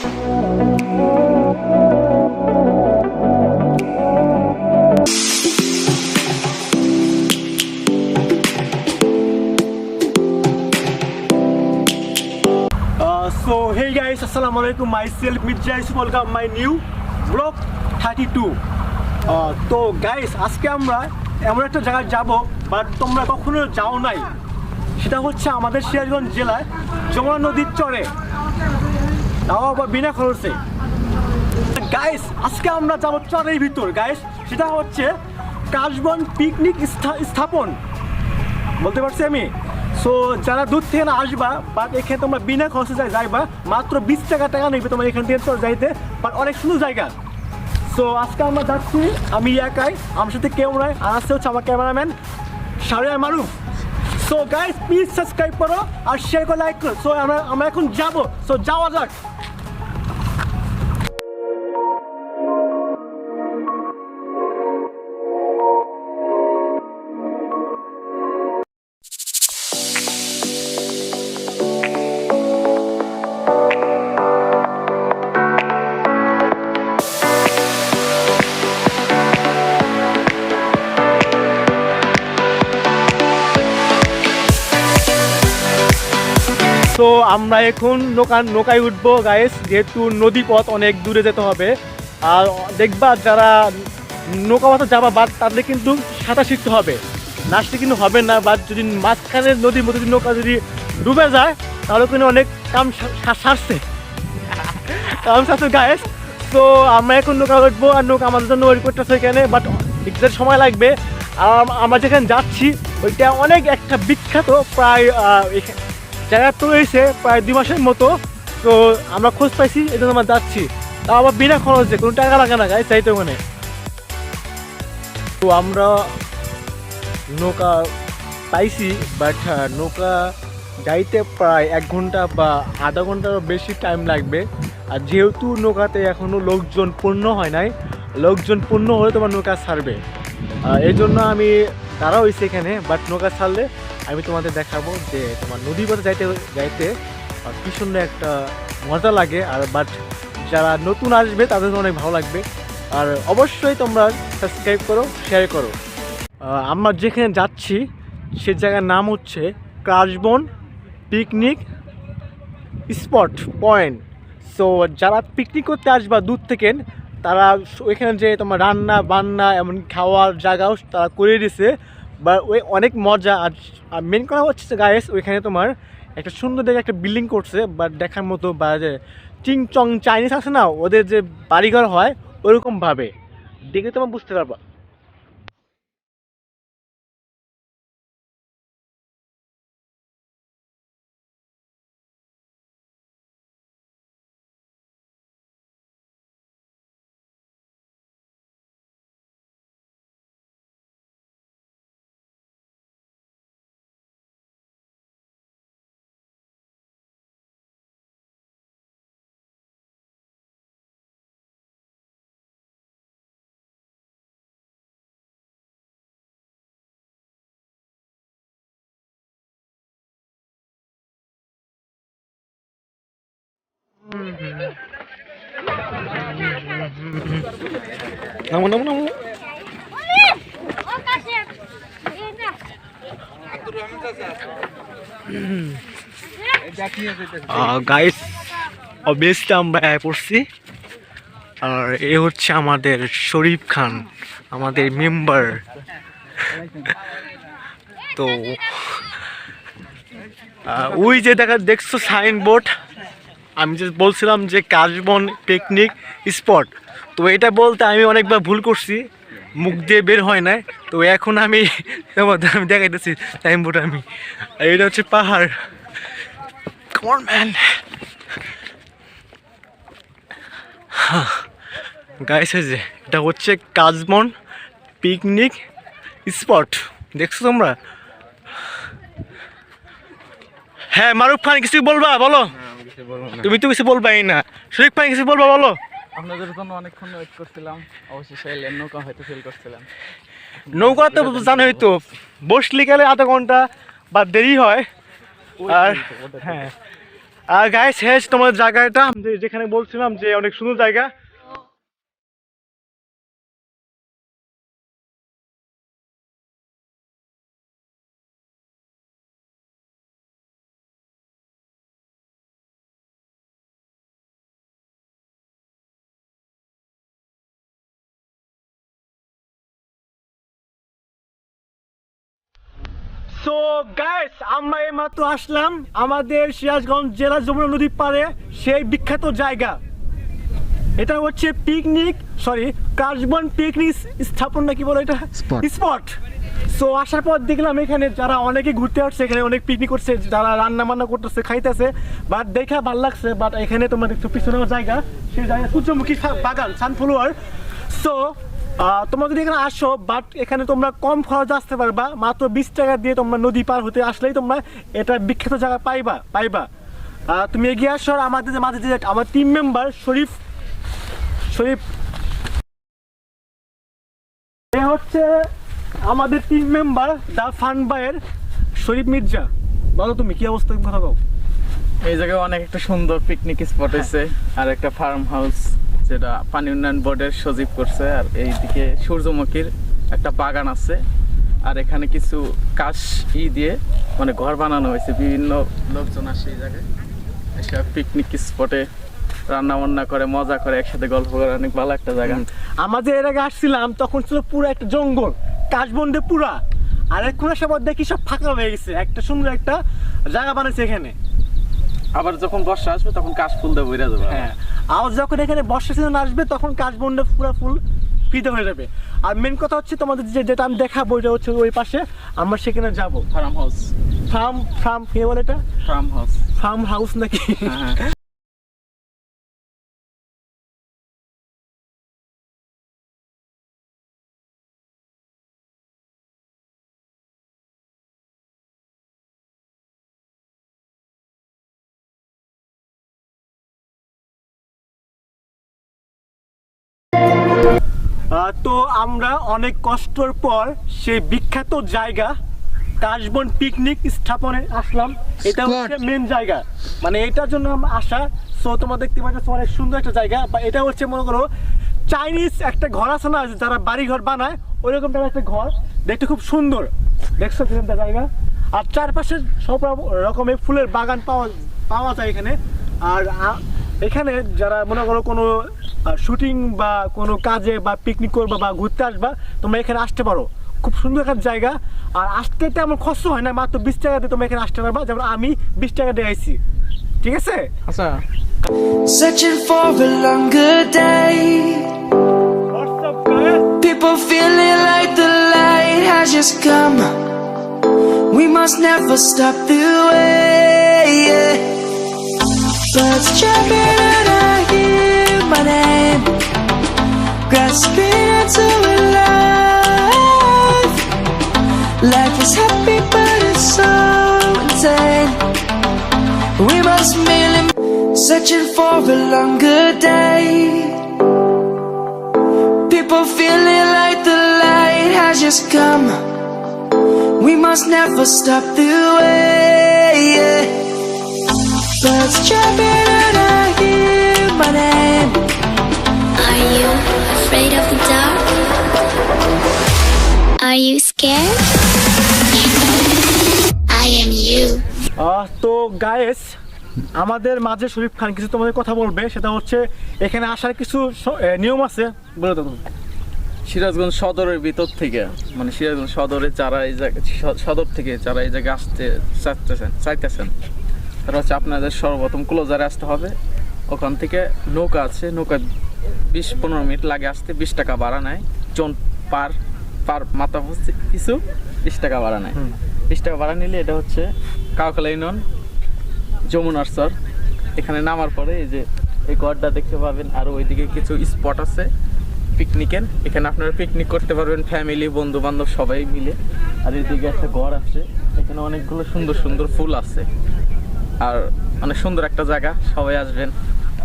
So hey guys, assalamualaikum. Myself Mirza Yusuf, welcome my new vlog 32. তো guys আজকে আমরা এমন একটা জায়গায় যাব বাট তোমরা কখনো যাও নাই, সেটা হচ্ছে আমাদের সিরাজগঞ্জ জেলায় যমুনা নদীর চরে, তাও আবার বিনা খরচে। গাইস আজকে আমরা যাব চরের ভিতর গাইস, সেটা হচ্ছে কাশবন পিকনিক স্থাপন বলতে পারছি আমি। সো যারা দূর থেকে না আসবা বাট এখানে তোমরা বিনা খরচে যাইবা, মাত্র 20 টাকা নেবে তোমার এখান থেকে যাইতে, বাট অনেক সুন্দর জায়গা। সো আজকে আমরা যাচ্ছি, আমি একাই, আমার সাথে কেউ নয়, আর আসছে হচ্ছে আমার cameraman Shahriar Maruf. So guys please subscribe করো আর শেয়ার করো, লাইক করো। সো আমরা এখন যাবো, সো যাওয়া যাক। তো আমরা এখন নৌকায় উঠবো গাইস, যেহেতু নদী পথ অনেক দূরে যেতে হবে। আর দেখবা যারা নৌকা পথে যাবা বাদ তাদের কিন্তু সাঁতার শিখতে হবে, নাচতে কিন্তু হবে না। বাদ যদি মাঝখানে নদীর মধ্যে নৌকা যদি ডুবে যায় তাহলে কিন্তু অনেক কাম সারছে গাইস। তো আমরা এখন নৌকা উঠবো, আর নৌকা আমাদের জন্য ওয়েট করতেছে এখানে, বাট একটু সময় লাগবে। আর আমরা যেখানে যাচ্ছি ওইটা অনেক একটা বিখ্যাত, প্রায় জায়গা তো রয়েছে প্রায় 2 মাসের মতো। তো আমরা খোঁজ পাইছি, এই জন্য আমরা যাচ্ছি, তাও আবার বিনা খরচে, কোনো টাকা লাগে না গাইস চাইতে ওখানে। তো আমরা নৌকা পাইছি, বাট নৌকা যাইতে প্রায় 1 ঘন্টা বা আধা ঘন্টারও বেশি টাইম লাগবে। আর যেহেতু নৌকাতে এখনও লোকজন পূর্ণ হয় নাই, লোকজন পূর্ণ হলে তোমার নৌকা ছাড়বে, এই জন্য আমি দাঁড়া হয়েছি এখানে। বাট নৌকা ছাড়লে আমি তোমাদের দেখাবো যে তোমার নদীর পথে যাইতে কি সুন্দর একটা মজা লাগে। আর বাট যারা নতুন আসবে তাদের অনেক ভালো লাগবে। আর অবশ্যই তোমরা সাবস্ক্রাইব করো, শেয়ার করো। আমরা যেখানে যাচ্ছি সে জায়গার নাম হচ্ছে কাশবন পিকনিক স্পট পয়েন্ট। সো যারা পিকনিক করতে আসবা দূর থেকে, তারা ওইখানে যে তোমার রান্না বান্না এমন খাওয়ার জায়গাও তারা করে দিছে, বা ওই অনেক মজা। আর মেন কথা হচ্ছে গাইস, ওইখানে তোমার একটা সুন্দর দেখে একটা বিল্ডিং করছে, বা দেখার মতো, বা যে চিং চং চাইনিজ আছে না, ওদের যে বাড়িঘর হয় ওইরকমভাবে দেখে তোমার বুঝতে পারবা। নামো নামো নামো। গাইস অবভিয়াসলি আমরা পড়ছি, আর এ হচ্ছে আমাদের শরীফ খান, আমাদের মেম্বার। তো ওই যে দেখছো সাইনবোর্ড, আমি যে বলছিলাম যে কাশবন পিকনিক স্পট, তো এটা বলতে আমি অনেকবার ভুল করছি, মুখ দিয়ে বের হয় না। তো এখন আমি দেখাইতেছি সাইনবোর্ড, আমি এটা হচ্ছে পাহাড়। গাইস যে এটা হচ্ছে কাশবন পিকনিক স্পট, দেখছো তোমরা? হ্যাঁ মারুফ খান কিছু বলবা বলো? তুমি তো কিছু বলবাই না। শরীফ খান কিছু বলবা বলো? আপনাদের জন্য অনেকক্ষণ ওয়েট করছিলাম, অবশেষে এলেন। নৌকা হয়তো ফেল করছিলাম। নৌকা তো জানোই তো, বসলি গেলে আধা ঘন্টা বা দেরি হয়। আর হ্যাঁ গাইস হেজ তোমার জায়গাটা যেখানে বলছিলাম যে অনেক সুন্দর জায়গা। সো গাইস আমরা এইমাত্র আসলাম আমাদের সিরাজগঞ্জ জেলা যমুনা নদীর পাড়ে সেই বিখ্যাত জায়গা। এটা হচ্ছে কাশবন পিকনিক স্থাপন নাকি বলে এটা স্পট। সো আসার পর দেখলাম এখানে যারা অনেকে ঘুরতে আসছে, এখানে অনেক পিকনিক করছে, যারা রান্না বান্না করতেছে, খাইতেছে, বাট দেখা ভালো লাগছে। বাট এখানে তোমার একটু পিছনে জায়গা, সেই জায়গায় সূর্যমুখী বাগান, সানফ্লাওয়ার। সো তোমরা যদি এখানে আসো, বাট এখানে তোমরা কম খরচ আসতে পারবা, মাত্র 20 টাকা দিয়ে তোমরা নদী পার হতে আসলেই তোমরা এটা বিখ্যাত জায়গা পাইবা। তুমি এগিয়ে আসো। আমাদের মাঝে যে আমার টিম মেম্বার শরীফ এ হচ্ছে আমাদের টিম মেম্বার দা ফান বাইয়ের শরীফ মির্জা। বলো তুমি কি অবস্থা, কথা কও। এই জায়গায় অনেক একটা সুন্দর পিকনিক স্পট হয়েছে, আর একটা ফার্ম হাউস যেটা পানি উন্নয়ন বোর্ডের সজীব করছে, আর এইদিকে সূর্যমুখীর একটা বাগান আছে, আর এখানে কিছু কাশ দিয়ে মানে ঘর বানানো হয়েছে। বিভিন্ন লোকজন আসে এই জায়গায় এসব পিকনিক স্পটে রান্না বান্না করে, মজা করে, একসাথে গল্প করে, অনেক ভালো একটা জায়গা। আমাদের এর আগে আসছিলাম তখন ছিল পুরো একটা জঙ্গল, কাশবন্ডে পুরা, আর এখন আসার পর দেখি সব ফাঁকা হয়ে গেছে, একটা সুন্দর একটা জায়গা বানাইছে এখানে। আবার যখন বর্ষা আসবে তখন কাশ ফুল দিয়ে ভরে যাবে। হ্যাঁ, আর যখন এখানে বর্ষা সিজন আসবে তখন কাশবন্ডে পুরো ফুল ফিতে হয়ে যাবে। আর মেন কথা হচ্ছে তোমাদের যেটা আমি দেখাবো, এটা হচ্ছে ওই পাশে আমরা সেখানে যাবো। ফার্ম কে বলে এটা? ফার্ম হাউস নাকি? হ্যাঁ। তো আমরা অনেক কষ্টের পর সেই বিখ্যাত জায়গা কাশবন পিকনিক স্থাপনে আসলাম। এটা হচ্ছে মেন জায়গা, মানে এটার জন্য আমরা আসা। সো তোমরা দেখতে পাচ্ছ অনেক সুন্দর একটা জায়গা, বা এটা হচ্ছে মনে করো চাইনিজ একটা ঘর আছে না, যারা বাড়ি ঘর বানায় ওইরকম একটা ঘর, দেখতে খুব সুন্দর। দেখছো কিরকম জায়গা, আর চারপাশে সব রকমের ফুলের বাগান পাওয়া যায় এখানে। আর এখানে যারা মনে করো কোনো শুটিং বা কোনো কাজে বা পিকনিক করবা বা ঘুরতে আসবা, তোমরা এখানে আসতে পারো। খুব সুন্দর একটা জায়গা, আর আসতে তেমন খরচ হয় না, মাত্র 20 টাকা দিয়ে তোমরা এখানে আসতে পারবা। যেমন আমি 20 টাকা দিয়ে আইছি, ঠিক আছে? আচ্ছা, searching for a longer day. People feeling like the light has just come. We must never stop the way. Yeah. Birds chirping and I hear my name, grasping into a life. Life is happy but it's so insane. We must merely searching for a longer day. People feeling like the light has just come. We must never stop the way. Yeah. Birds chirping and I hear my name. Are you afraid of the dark? Are you scared? I am you. তো guys, আমাদের মাঝে শরীফ খান কিছু তোমাদের কথা বলবে। সেটা হচ্ছে এখানে আসার কিছু নিয়ম আছে, বলে দাও। সিরাজগঞ্জ সদরের ভিতর থেকে, মানে সিরাজগঞ্জ সদরে যারা এই জায়গায়, সদর থেকে যারা এই জায়গায় আসতে চাইতেছেন তারা হচ্ছে আপনাদের সর্বপ্রথম ক্লোজারে আসতে হবে। ওখান থেকে নৌকা আছে, নৌকা 20-15 মিনিট লাগে আসতে, 20 টাকা ভাড়া নেয়। জন পার মাথা কিছু 20 টাকা ভাড়া নেয়। 20 টাকা ভাড়া নিলে এটা হচ্ছে কাউখালী ইউনিয়ন যমুনার চর। এখানে নামার পরে এই যে এই গড়টা দেখতে পাবেন, আর ওইদিকে কিছু স্পট আছে পিকনিকের, এখানে আপনারা পিকনিক করতে পারবেন ফ্যামিলি, বন্ধু বান্ধব সবাই মিলে। আর এদিকে একটা ঘর আছে, এখানে অনেকগুলো সুন্দর সুন্দর ফুল আছে, আর অনেক সুন্দর একটা জায়গা। সবাই আসবেন,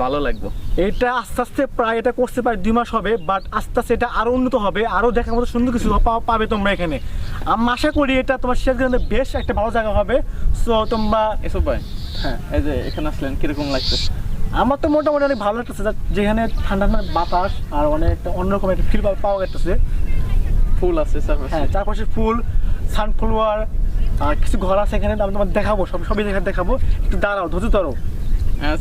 ভালো লাগবে। এটা আস্তে আস্তে প্রায় এটা করতে প্রায় 2 মাস হবে, বাট আস্তে আস্তে এটা আরো উন্নত হবে, আরো দেখার মতো সুন্দর কিছু পাবে তোমরা এখানে। আমি আশা করি এটা তোমার সিরাজগঞ্জে বেশ একটা ভালো জায়গা হবে। সো তোমরা এসব ভাই, হ্যাঁ, এই যে এখানে আসলেন কিরকম লাগতেছে? আমার তো মোটামুটি অনেক ভালো লাগতেছে, যেখানে ঠান্ডা ঠান্ডা বাতাস আর অনেক একটা অন্যরকম একটা ফিল পাওয়া যাচ্ছে। ফুল আছে চারপাশে। হ্যাঁ, চারপাশে ফুল, সানফ্লাওয়ার আর কিছু ঘর আছে এখানে, আমি তোমার দেখাবো, সবই দেখাবো। একটু দাঁড়াও, ধৈর্য ধরো। হ্যাঁ।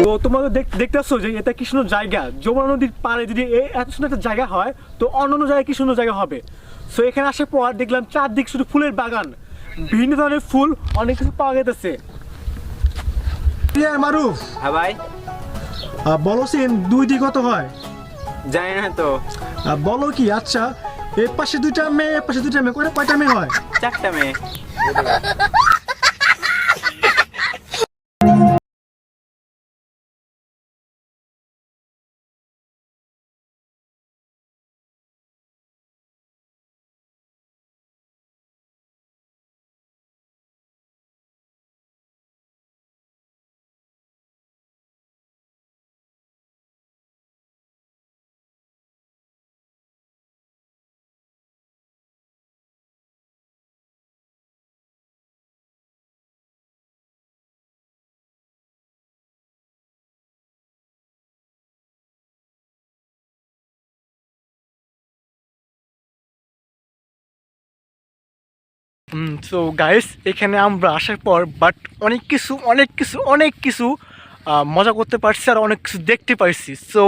তো তোমরা তো দেখতেছো যে এটা কি সুন্দর জায়গা। যমুনা নদীর পাড়ে যদি এত সুন্দর একটা জায়গা হয়, তো অন্যান্য জায়গায় কি সুন্দর জায়গা হবে। সো এখানে আসার পর দেখলাম চারদিক শুধু ফুলের বাগান, বিভিন্ন ধরনের ফুল, অনেক কিছু পাওয়া যেতেছে। মারু, হ্যাঁ ভাই, বলো সিন 2 দিয়ে কত হয়? জানি না তো। বলো কি। আচ্ছা, এর পাশে 2টা মেয়ে, এর পাশে 2টা মেয়ে, কয়টা মেয়ে হয়? 4টা মেয়ে। সো গাইস, এখানে আমরা আসার পর বাট অনেক কিছু মজা করতে পারছি আর অনেক কিছু দেখতে পারছি। সো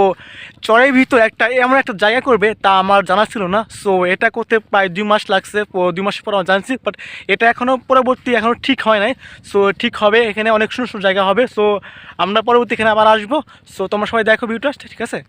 চরের ভিতর এমন একটা জায়গা করবে তা আমার জানা ছিল না। সো এটা করতে প্রায় 2 মাস লাগছে, 2 মাস পর আমরা জানছি, বাট এটা এখনও ঠিক হয় নাই। সো ঠিক হবে, এখানে অনেক সুন্দর সুন্দর জায়গা হবে। সো আমরা পরবর্তী এখানে আবার আসবো। সো তোমরা সবাই দেখো ভিডিওটা, ঠিক আছে?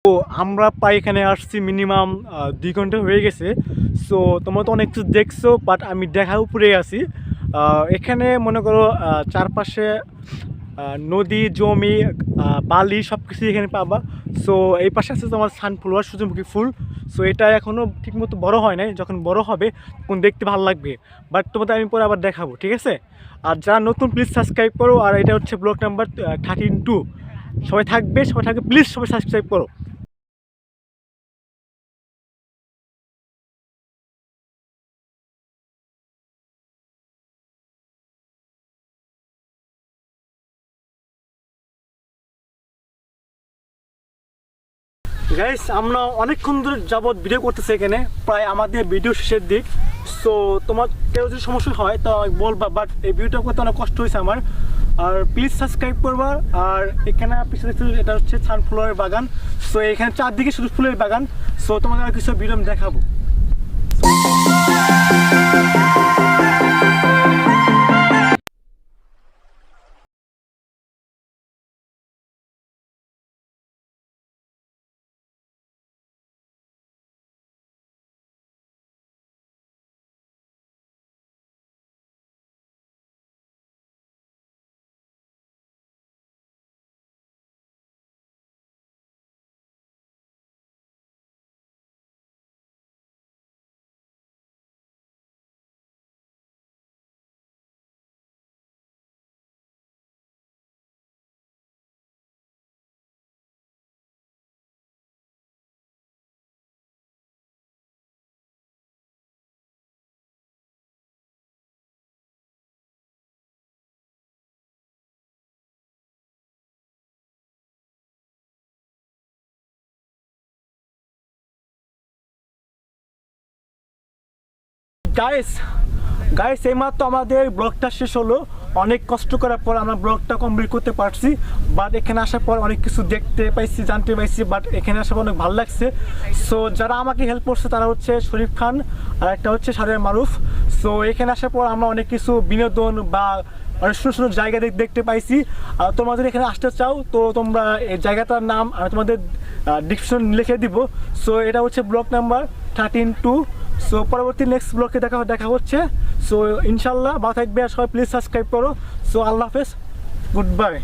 তো আমরা প্রায় এখানে আসছি মিনিমাম 2 ঘন্টা হয়ে গেছে। সো তোমরা তো অনেক কিছু দেখছো, বাট আমি দেখার উপরে আছি। এখানে মনে করো চারপাশে নদী, জমি, বালি সব কিছু এখানে পাবা। সো এই পাশে আছে তোমার সানফ্লাওয়ার, সূর্যমুখী ফুল। সো এটা এখনও ঠিকমতো বড় হয় নাই, যখন বড় হবে তখন দেখতে ভালো লাগবে। বাট তোমাদের আমি পরে আবার দেখাবো, ঠিক আছে? আর যারা নতুন প্লিজ সাবস্ক্রাইব করো। আর এটা হচ্ছে ব্লগ নাম্বার 32। সবাই থাকবে প্লিজ, সবাই সাবস্ক্রাইব করো। গাইস, আমরা অনেকক্ষণ ধরে যাবৎ ভিডিও করতেছি এখানে, প্রায় আমাদের ভিডিও শেষের দিক। সো তোমার কেউ যদি সমস্যা হয় তো আমাকে বলবা, বাট এই ভিডিওটা করতে অনেক কষ্ট হয়েছে আমার। আর প্লিজ সাবস্ক্রাইব করবা। আর এখানে পিছনে এটা হচ্ছে সানফ্লাওয়ারের বাগান। সো এখানে চারদিকে শুধু ফুলের বাগান। সো তোমাদের আর কিছু ভিডিও আমি দেখাবো। গাইস এইমাত্র আমাদের ব্লগটা শেষ হলো। অনেক কষ্ট করার পর আমরা ব্লগটা কমপ্লিট করতে পারছি। বাট এখানে আসার পর অনেক কিছু দেখতে পাইছি, জানতে পাইছি, বাট এখানে আসার পর অনেক ভালো লাগছে। সো যারা আমাকে হেল্প করছে তারা হচ্ছে শরীফ খান আর একটা হচ্ছে সাদের মারুফ। সো এখানে আসার পর আমরা অনেক কিছু বিনোদন বা অনেক সুন্দর সুন্দর জায়গা দেখতে পাইছি। আর তোমরা যদি এখানে আসতে চাও তো তোমরা এই জায়গাটার নাম আমি তোমাদের ডিসক্রিপশন লিখে দিব। সো এটা হচ্ছে ব্লগ নাম্বার 13-2। সো পরবর্তী নেক্সট ব্লগে দেখা হচ্ছে। সো ইনশাল্লাহ ভালো থাকবে আর সবাই প্লিজ সাবস্ক্রাইব করো। সো আল্লাহ হাফেজ, গুড বাই।